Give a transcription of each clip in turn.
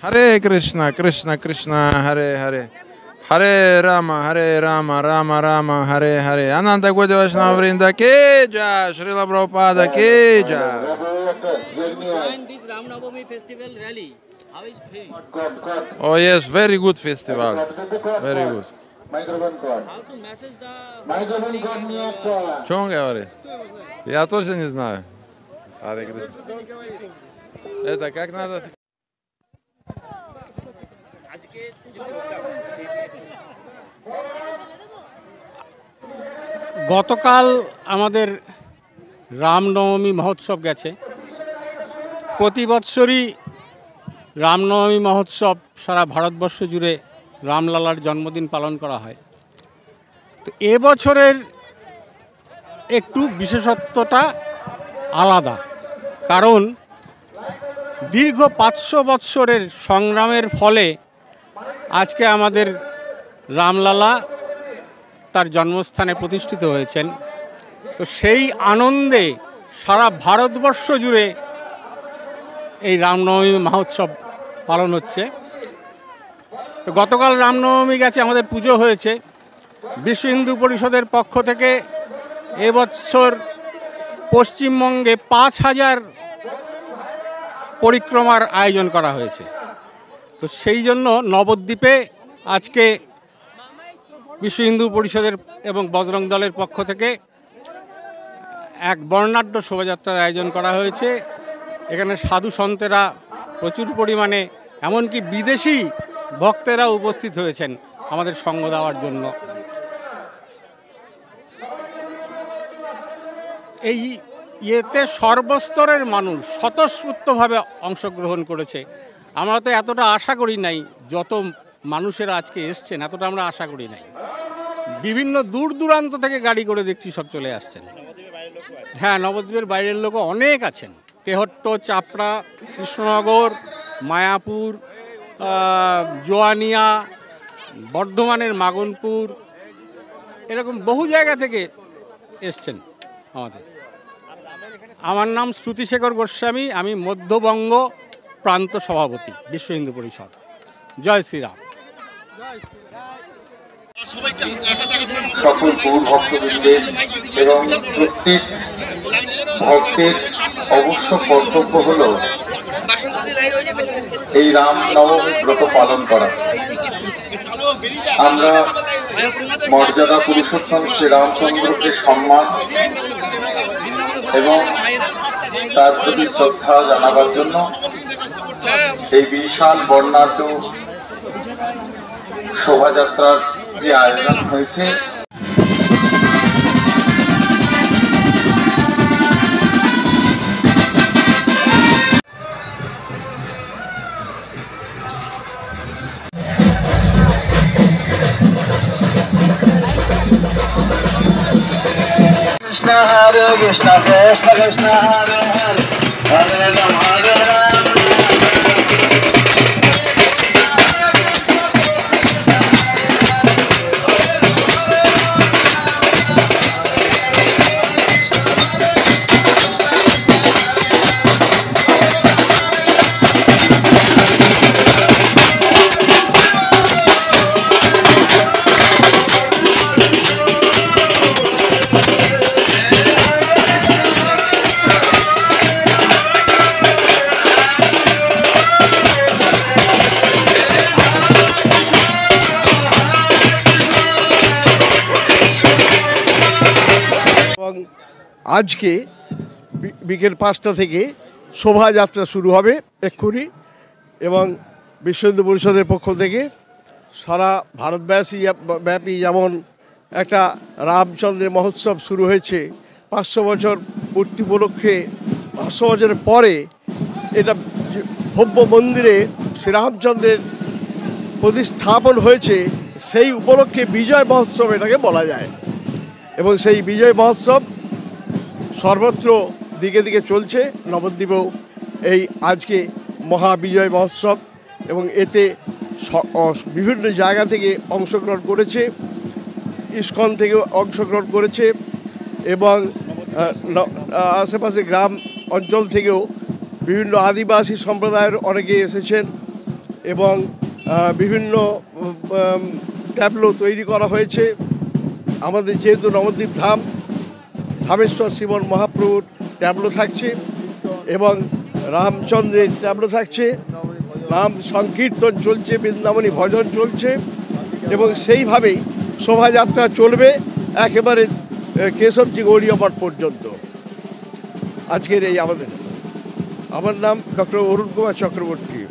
Hare Krishna, Krishna Krishna, Hare Hare, Hare Rama, Rama Rama, Hare Hare. Ananta Gaudiya Vaishnava Vrinda ki jai, Srila Prabhupada ki jai. Join this Ram Navami festival rally. How is it? Oh yes, very good festival, very good. How to message the Что он говорит? Я тоже не знаю. Харе Кришна. Это как надо? গতকাল আমাদের রামনবমী মহোৎসব গেছে। প্রতি বৎসরই রামনবমী মহোৎসব সারা ভারতবর্ষ জুড়ে রামলালার জন্মদিন পালন করা হয়। তো এবছরের একটু বিশেষত্বটা আলাদা, কারণ দীর্ঘ 500 বৎসরের সংগ্রামের ফলে আজকে আমাদের রামলালা তার জন্মস্থানে প্রতিষ্ঠিত হয়েছেন। তো সেই আনন্দে সারা ভারতবর্ষ জুড়ে এই রামনবমী মহোৎসব পালন হচ্ছে। তো গতকাল রামনবমী গেছে, আমাদের পুজো হয়েছে। বিশ্ব হিন্দু পরিষদের পক্ষ থেকে এবছর পশ্চিমবঙ্গে 5000 পরিক্রমার আয়োজন করা হয়েছে। তো সেই জন্য নবদ্বীপে আজকে বিশ্ব হিন্দু পরিষদের এবং বজরং দলের পক্ষ থেকে এক বর্ণাঢ্য শোভাযাত্রার আয়োজন করা হয়েছে। এখানে সাধু সন্তেরা প্রচুর পরিমাণে, এমনকি বিদেশি ভক্তেরা উপস্থিত হয়েছেন আমাদের সঙ্গ দেওয়ার জন্য। এই ইয়েতে সর্বস্তরের মানুষ স্বতঃস্ফূর্তভাবে অংশগ্রহণ করেছে। আমরা তো এতটা আশা করি নাই, যত মানুষেরা আজকে এসছেন এতটা আমরা আশা করি নাই। বিভিন্ন দূর দূরান্ত থেকে গাড়ি করে দেখছি সব চলে আসছেন। হ্যাঁ, নবদ্বীপের বাইরের লোকও অনেক আছেন। তেহট্ট, চাপড়া, কৃষ্ণনগর, মায়াপুর, জোয়ানিয়া, বর্ধমানের মাগনপুর, এরকম বহু জায়গা থেকে এসছেন আমাদের। আমার নাম শ্রুতিশেখর গোস্বামী, আমি মধ্যবঙ্গ প্রান্ত সভাপতি বিশ্ব হিন্দু পরিষদ। জয় শ্রীরাম। সকল গৌর ভক্তবৃন্দের এবং প্রত্যেক ভক্তের অবশ্য কর্তব্য হল এই রামনবমী ব্রত পালন করা। আমরা মর্যাদা পুরুষোত্তম শ্রীরামচন্দ্রকে সম্মান এবং তার প্রতি শ্রদ্ধা জানাবার জন্য এই বিশাল বর্ণাঢ্য শোভাযাত্রার যে আয়োজন হয়েছে, Krishna Hare Krishna Krishna Krishna Hare Hare Hare Ram Hare Ram আজকে বিকেল 5টা থেকে শোভাযাত্রা শুরু হবে এক্ষুনি, এবং বিশ্ব হিন্দু পরিষদের পক্ষ থেকে সারা ভারতব্যাপী যেমন একটা রামচন্দ্রের মহোৎসব শুরু হয়েছে 500 বছর পূর্তি উপলক্ষে, 500 বছরের পরে এটা ভব্য মন্দিরে শ্রীরামচন্দ্রের প্রতিস্থাপন হয়েছে, সেই উপলক্ষে বিজয় মহোৎসব এটাকে বলা যায়। এবং সেই বিজয় মহোৎসব সর্বত্র দিকে দিকে চলছে। নবদ্বীপেও এই আজকে মহাবিজয় মহোৎসব, এবং এতে বিভিন্ন জায়গা থেকে অংশগ্রহণ করেছে, ইস্কন থেকেও অংশগ্রহণ করেছে, এবং আশেপাশে গ্রাম অঞ্চল থেকেও বিভিন্ন আদিবাসী সম্প্রদায়ের অনেকে এসেছেন, এবং বিভিন্ন ট্যাবলো তৈরি করা হয়েছে। আমাদের যেহেতু নবদ্বীপ ধাম, ধামেশ্বর শ্রীমন মহাপ্রভুর ট্যাবলো থাকছে, এবং রামচন্দ্রের ট্যাবলো থাকছে, নাম সংকীর্তন চলছে, বৃন্দাবনী ভজন চলছে, এবং সেইভাবেই শোভাযাত্রা চলবে একেবারে কেশবজি গৌড়ীয় মঠ পর্যন্ত। আজকের এই আমার নাম ডক্টর অরুণ কুমার চক্রবর্তী,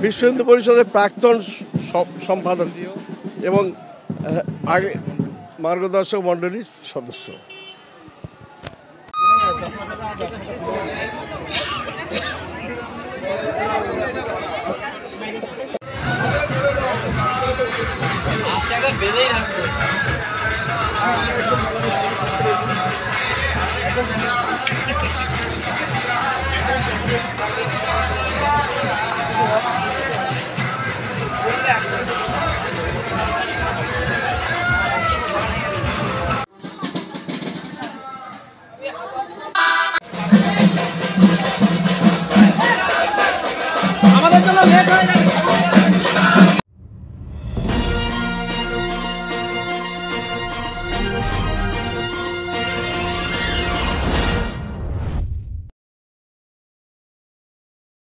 বিশ্ব হিন্দু পরিষদের প্রাক্তন সম্পাদক এবং আগে মার্গদর্শক মণ্ডলীর সদস্য। আমাদের জন্য লেট হয়ে যাবে।